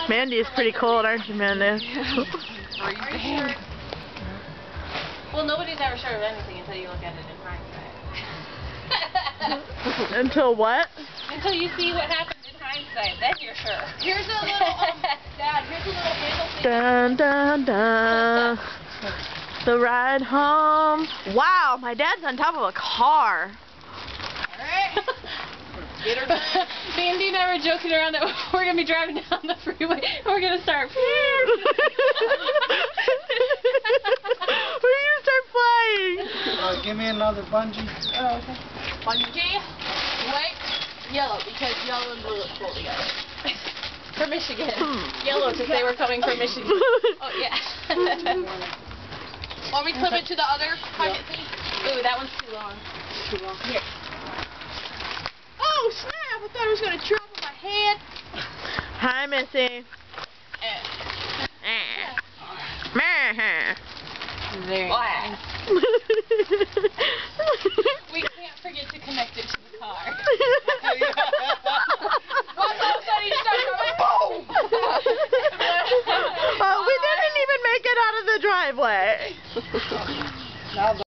Mandy is pretty cold, aren't you, Mandy? Freezing. Well, nobody's ever sure of anything until you look at it in hindsight. Until what? Until you see what happened in hindsight, then you're sure. Here's a little, Dad, here's a little handle thing. Dun, dun, dun. The ride home. Wow, my dad's on top of a car. Alright. Get her done. Mandy and I were joking around that we're going to be driving down the freeway and we're going to start. We're going to start flying. Give me another bungee. Oh, okay. Bungee, white, yellow, because yellow and blue look cool together. For Michigan. Yellow, because they were coming from Michigan. Oh, yeah. Want me to clip it to the other pocket thing? Ooh, that one's too long. Too long. Here. Oh, snap! I thought I was going to trip on my head. Hi, Missy. There. We can't forget to connect it to the car. Oh, we didn't even make it out of the driveway. Now